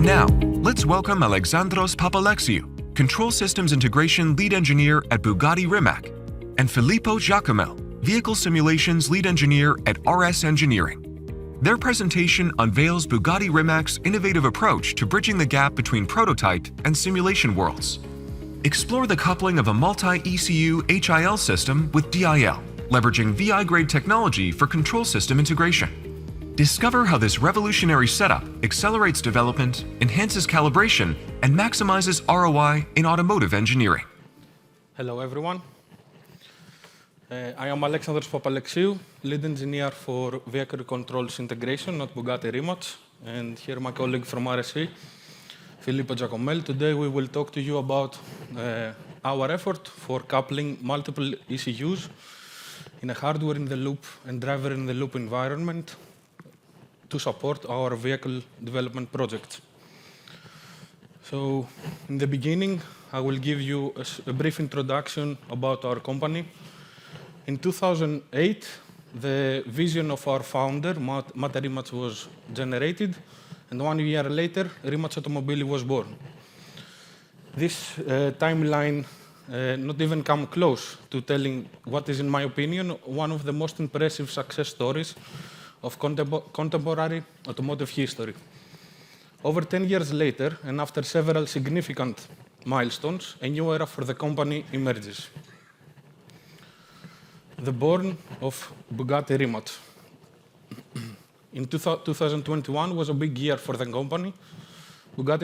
now, let's welcome Alexandros Papalexiou, Control Systems Integration Lead Engineer at Bugatti Rimac, and Filippo Giacomel, Vehicle Simulations Lead Engineer at RSEngineering. Their presentation unveils Bugatti Rimac's innovative approach to bridging the gap between prototype and simulation worlds. Explore the coupling of a multi-ECU HiL system with DiL, leveraging VI-grade technology for control system integration. Discover how this revolutionary setup accelerates development, enhances calibration, and maximizes ROI in automotive engineering. Hello, everyone. I am Alexandros Papalexiou, lead engineer for vehicle controls integration at Bugatti Rimac, and here my colleague from RSE, Filippo Giacomel. Today we will talk to you about our effort for coupling multiple ECUs in a hardware-in-the-loop and driver-in-the-loop environment to support our vehicle development projects. So, in the beginning, I will give you a brief introduction about our company. In 2008, the vision of our founder, Mate Rimac, was generated, and 1 year later, Rimac Automobili was born. This timeline not even come close to telling what is, in my opinion, one of the most impressive success stories of contemporary automotive history. Over 10 years later, and after several significant milestones, a new era for the company emerges. The born of Bugatti Rimac. In 2021 was a big year for the company. Rimac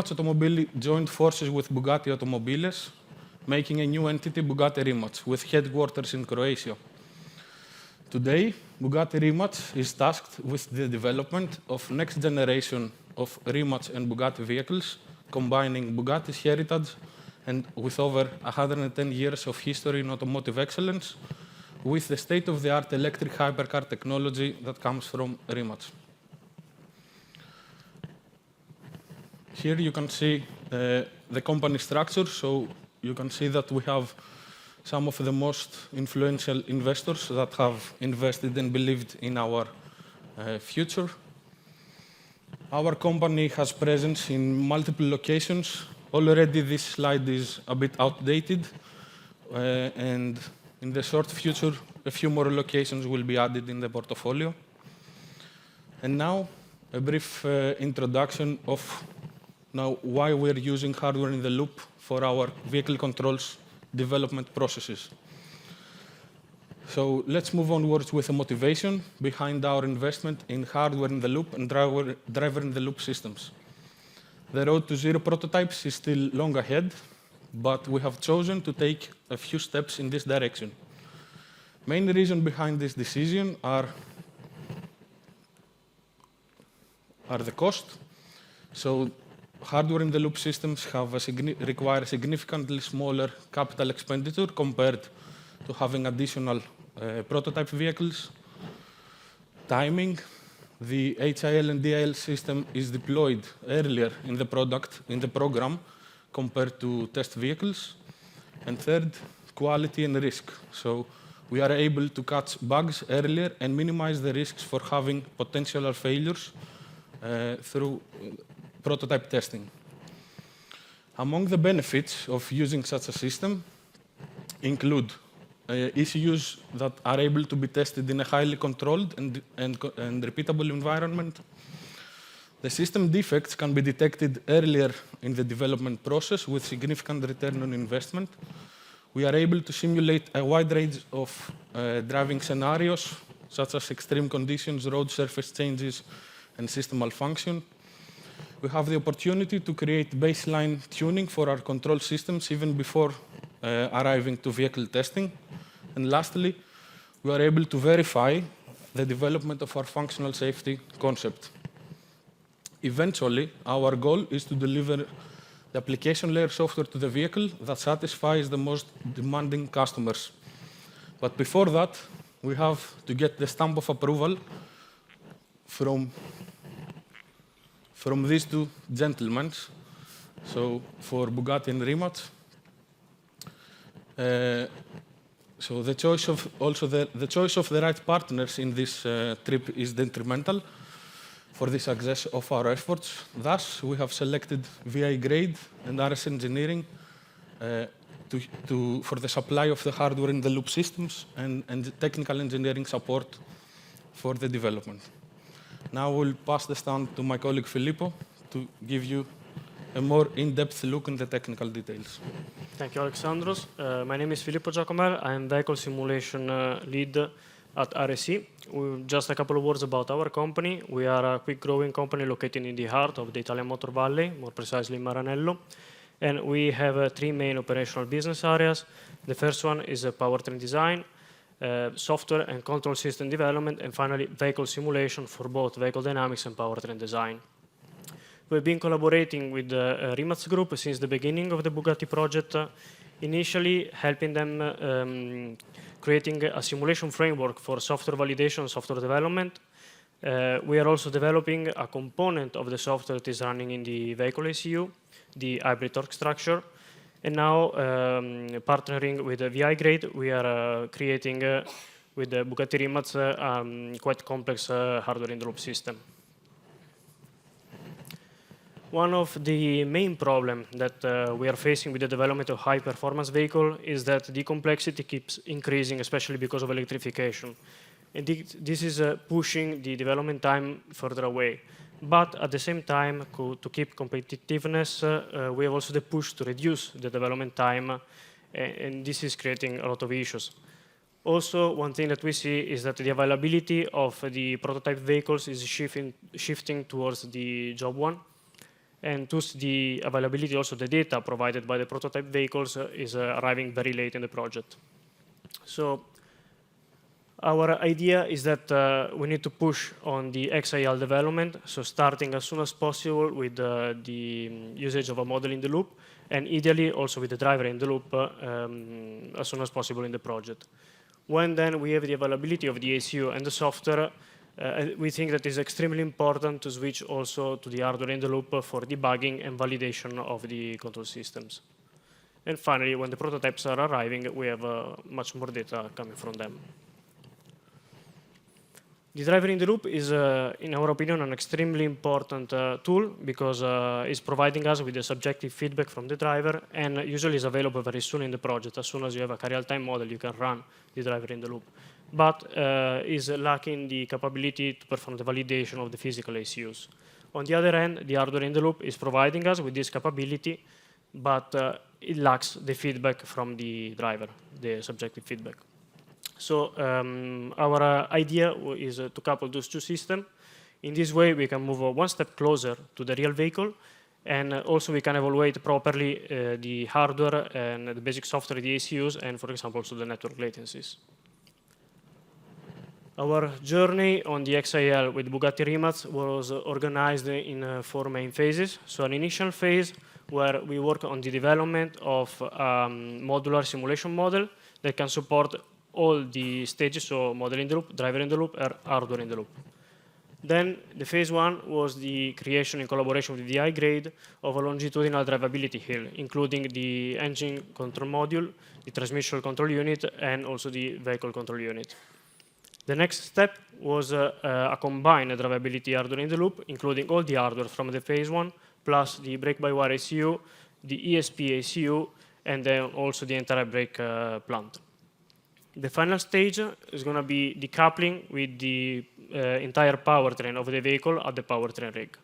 Automobili joined forces with Bugatti Automobiles, making a new entity, Bugatti Rimac, with headquarters in Croatia. Today, Bugatti Rimac is tasked with the development of next generation of Rimac and Bugatti vehicles, combining Bugatti's heritage and with over 110 years of history in automotive excellence, with the state-of-the-art electric hypercar technology that comes from Rimac. Here you can see the company structure, so you can see that we have some of the most influential investors that have invested and believed in our future. Our company has presence in multiple locations. Already this slide is a bit outdated, and in the short future, a few more locations will be added in the portfolio. And now, a brief introduction of why we're using hardware in the loop for our vehicle controls development processes. So let's move onwards with the motivation behind our investment in hardware in the loop and driver in the loop systems. The road to zero prototypes is still long ahead, but we have chosen to take a few steps in this direction. Main reason behind this decision are the cost. So hardware in the loop systems require a significantly smaller capital expenditure compared to having additional prototype vehicles. Timing. The HiL and DiL system is deployed earlier in the program compared to test vehicles. And third, quality and risk. So we are able to catch bugs earlier and minimize the risks for having potential failures through prototype testing. Among the benefits of using such a system include ECUs that are able to be tested in a highly controlled and repeatable environment. The system defects can be detected earlier in the development process with significant return on investment. We are able to simulate a wide range of driving scenarios, such as extreme conditions, road surface changes, and system malfunction. We have the opportunity to create baseline tuning for our control systems even before arriving to vehicle testing. And lastly, we are able to verify the development of our functional safety concept. Eventually, our goal is to deliver the application layer software to the vehicle that satisfies the most demanding customers. But before that, we have to get the stamp of approval from these two gentlemen. So for Bugatti and Rimac. So the choice of the right partners in this trip is detrimental. for the success of our efforts. Thus, we have selected VI Grade and RSEngineering for the supply of the hardware in the loop systems and the technical engineering support for the development. Now we'll pass the stand to my colleague Filippo to give you a more in-depth look in the technical details. Thank you, Alexandros. My name is Filippo Giacomel. I am vehicle simulation lead at RSE. Just a couple of words about our company. We are a quick-growing company located in the heart of the Italian Motor Valley, more precisely Maranello. And we have three main operational business areas. The first one is powertrain design, software and control system development, and finally vehicle simulation for both vehicle dynamics and powertrain design. We've been collaborating with the Rimac group since the beginning of the Bugatti project, initially helping them creating a simulation framework for software validation, software development. We are also developing a component of the software that is running in the vehicle ECU, the hybrid torque structure. And now, partnering with the VI Grade, we are creating with the Bugatti Rimac quite complex hardware in the loop system. One of the main problems that we are facing with the development of high-performance vehicle is that the complexity keeps increasing, especially because of electrification. And this is pushing the development time further away. But at the same time, to keep competitiveness, we have also the push to reduce the development time, and this is creating a lot of issues. Also, one thing that we see is that the availability of the prototype vehicles is shifting towards the job one. And thus the availability, also the data provided by the prototype vehicles is arriving very late in the project. So our idea is that we need to push on the XIL development, so starting as soon as possible with the usage of a model in the loop, and ideally also with the driver in the loop as soon as possible in the project. When then we have the availability of the ECU and the software, we think that it's extremely important to switch also to the hardware in the loop for debugging and validation of the control systems. And finally, when the prototypes are arriving, we have much more data coming from them. The driver in the loop is, in our opinion, an extremely important tool because it's providing us with the subjective feedback from the driver and usually is available very soon in the project. As soon as you have a real-time model, you can run the driver in the loop. But is lacking the capability to perform the validation of the physical ECUs. On the other hand, the hardware in the loop is providing us with this capability, but it lacks the feedback from the driver, the subjective feedback. So our idea is to couple those two systems. In this way, we can move one step closer to the real vehicle, and also we can evaluate properly the hardware and the basic software, the ECUs, and for example, also the network latencies. Our journey on the XIL with Bugatti Rimac was organized in 4 main phases. So an initial phase where we work on the development of a modular simulation model that can support all the stages, so model in the loop, driver in the loop, or hardware in the loop. Then the phase 1 was the creation in collaboration with the VI Grade of a longitudinal drivability hill, including the engine control module, the transmission control unit, and also the vehicle control unit. The next step was a combined drivability hardware in the loop, including all the hardware from the phase 1, plus the brake-by-wire ECU, the ESP ECU, and then also the entire brake plant. The final stage is going to be decoupling with the entire powertrain of the vehicle at the powertrain rig.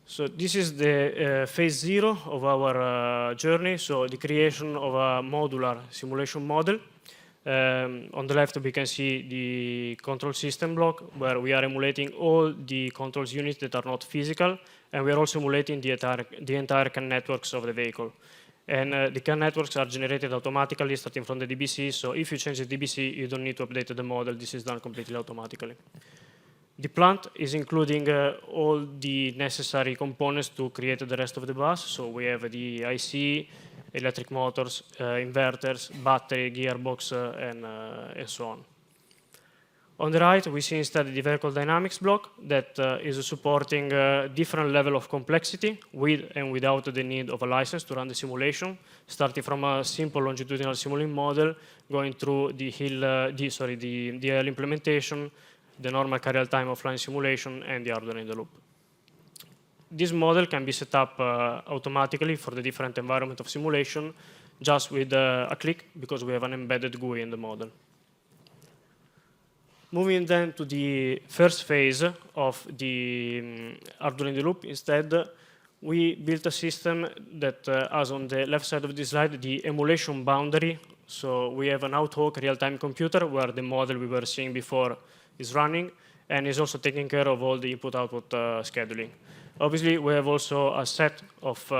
So this is the phase 0 of our journey, so the creation of a modular simulation model. On the left, we can see the control system block, where we are emulating all the controls units that are not physical, and we are also emulating the entire CAN networks of the vehicle. And the CAN networks are generated automatically starting from the DBC, so if you change the DBC, you don't need to update the model. This is done completely automatically. The plant is including all the necessary components to create the rest of the bus. So we have the IC, electric motors, inverters, battery, gearbox, and so on. On the right, we see instead the vehicle dynamics block that is supporting different level of complexity with and without the need of a license to run the simulation, starting from a simple longitudinal simulating model, going through the DiL implementation, the normal real-time offline simulation, and the hardware in the loop. This model can be set up automatically for the different environment of simulation just with a click, because we have an embedded GUI in the model. Moving then to the first phase of the hardware in the loop, instead, we built a system that has on the left side of this slide the emulation boundary. So we have an AutoHawk real-time computer where the model we were seeing before is running and is also taking care of all the input-output scheduling. Obviously, we have also a set of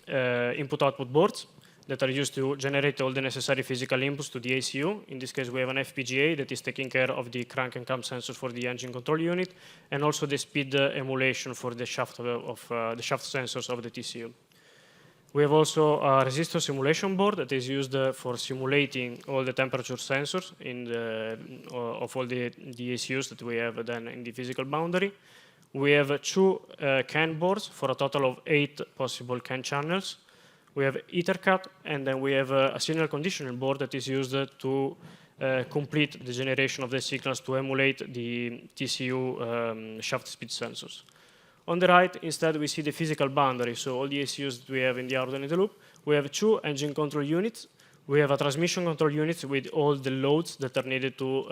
input-output boards that are used to generate all the necessary physical inputs to the ECU. In this case, we have an FPGA that is taking care of the crank and cam sensors for the engine control unit, and also the speed emulation for the shaft the shaft sensors of the TCU. We have also a resistor simulation board that is used for simulating all the temperature sensors of all the ECUs that we have then in the physical boundary. We have 2 CAN boards for a total of 8 possible CAN channels. We have EtherCAT, and then we have a signal conditioning board that is used to complete the generation of the signals to emulate the TCU shaft speed sensors. On the right, instead, we see the physical boundary, so all the ECUs that we have in the hardware in the loop. We have 2 engine control units. We have a transmission control unit with all the loads that are needed to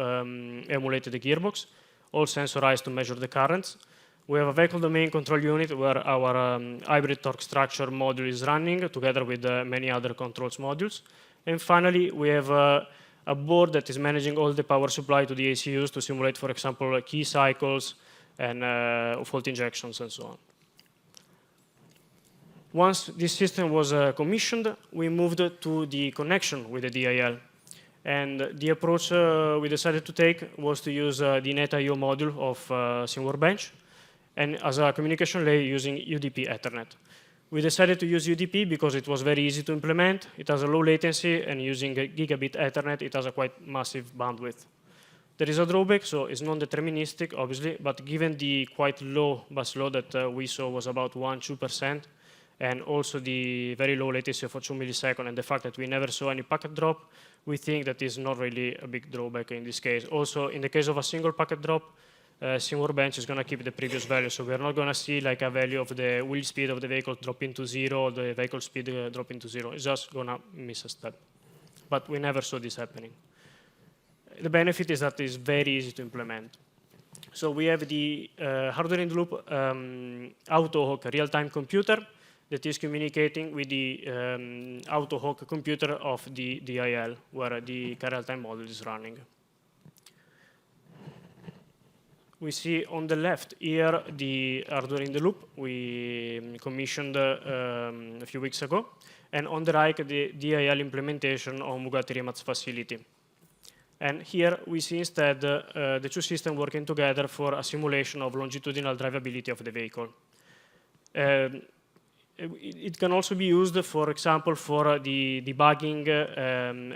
emulate the gearbox, all sensorized to measure the currents. We have a vehicle domain control unit where our hybrid torque structure module is running together with many other controls modules. And finally, we have a board that is managing all the power supply to the ECUs to simulate, for example, key cycles and fault injections and so on. Once this system was commissioned, we moved to the connection with the DIL. And the approach we decided to take was to use the NetIO module of SimWorkbench, and as a communication layer using UDP Ethernet. We decided to use UDP because it was very easy to implement, it has a low latency, and using gigabit Ethernet, it has a quite massive bandwidth. There is a drawback, so it's non-deterministic, obviously, but given the quite low bus load that we saw was about 1–2%, and also the very low latency of 2 milliseconds, and the fact that we never saw any packet drop, we think that is not really a big drawback in this case. Also, in the case of a single packet drop, SimWorkbench is going to keep the previous value, so we're not going to see like a value of the wheel speed of the vehicle dropping to 0, or the vehicle speed dropping to 0. It's just going to miss a step. But we never saw this happening. The benefit is that it's very easy to implement. So we have the hardware in the loop AutoHawk real-time computer that is communicating with the AutoHawk computer of the DIL, where the real-time model is running. We see on the left here the hardware in the loop we commissioned a few weeks ago, and on the right the DIL implementation on Bugatti Rimac's facility. And here we see instead the 2 systems working together for a simulation of longitudinal drivability of the vehicle. It can also be used, for example, for the debugging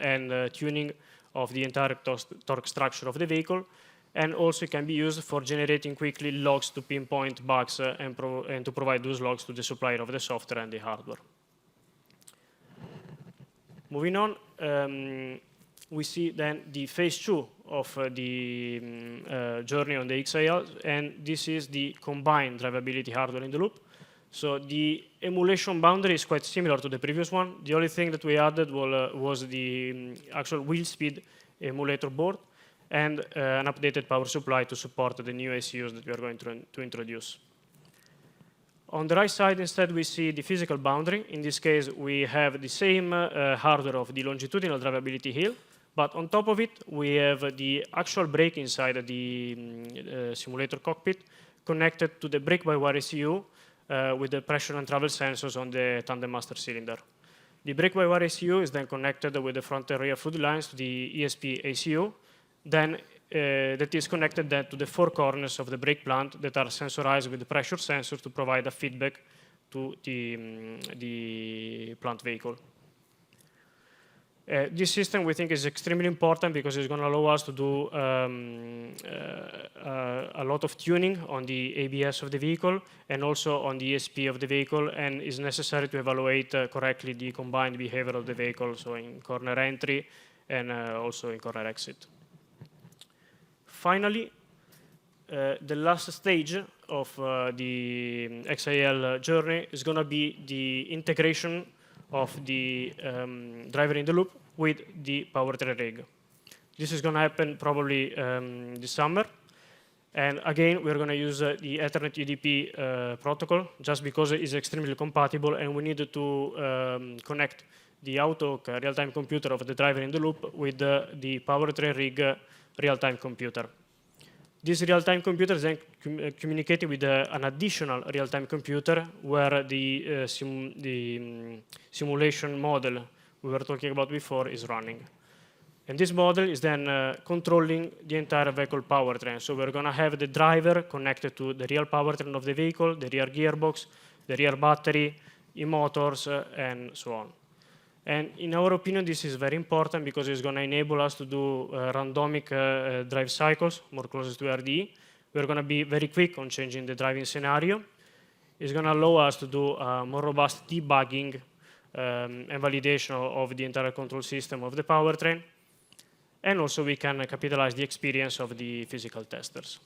and tuning of the entire torque structure of the vehicle. And also it can be used for generating quickly logs to pinpoint bugs and to provide those logs to the supplier of the software and the hardware. Moving on, we see then the phase 2 of the journey on the XIL, and this is the combined drivability hardware in the loop. So the emulation boundary is quite similar to the previous one. The only thing that we added was the actual wheel speed emulator board, and an updated power supply to support the new ECUs that we are going to introduce. On the right side, instead, we see the physical boundary. In this case, we have the same hardware of the longitudinal drivability HiL, but on top of it, we have the actual brake inside the simulator cockpit connected to the brake-by-wire ECU with the pressure and travel sensors on the tandem master cylinder. The brake-by-wire ECU is then connected with the front and rear fluid lines to the ESP ECU. Then that is connected then to the 4 corners of the brake plant that are sensorized with the pressure sensors to provide a feedback to the plant vehicle. This system we think is extremely important because it's going to allow us to do a lot of tuning on the ABS of the vehicle and also on the ESP of the vehicle, and is necessary to evaluate correctly the combined behavior of the vehicle, so in corner entry and also in corner exit. finally, the last stage of the XIL journey is going to be the integration of the driver in the loop with the powertrain rig. This is going to happen probably this summer. And again, we're going to use the Ethernet UDP protocol just because it is extremely compatible, and we needed to connect the AutoHawk real-time computer of the driver in the loop with the powertrain rig real-time computer. This real-time computer is then communicating with an additional real-time computer where the simulation model we were talking about before is running. And this model is then controlling the entire vehicle powertrain. So we're going to have the driver connected to the real powertrain of the vehicle, the rear gearbox, the rear battery, e-motors, and so on. And in our opinion, this is very important because it's going to enable us to do randomic drive cycles, more closest to RDE. We're going to be very quick on changing the driving scenario. It's going to allow us to do more robust debugging and validation of the entire control system of the powertrain. And also, we can capitalize the experience of the physical testers.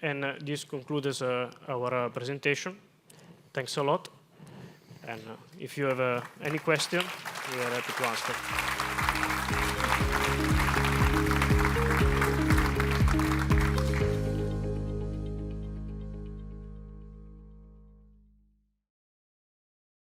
And this concludes our presentation. Thanks a lot. And if you have any question, we are happy to answer.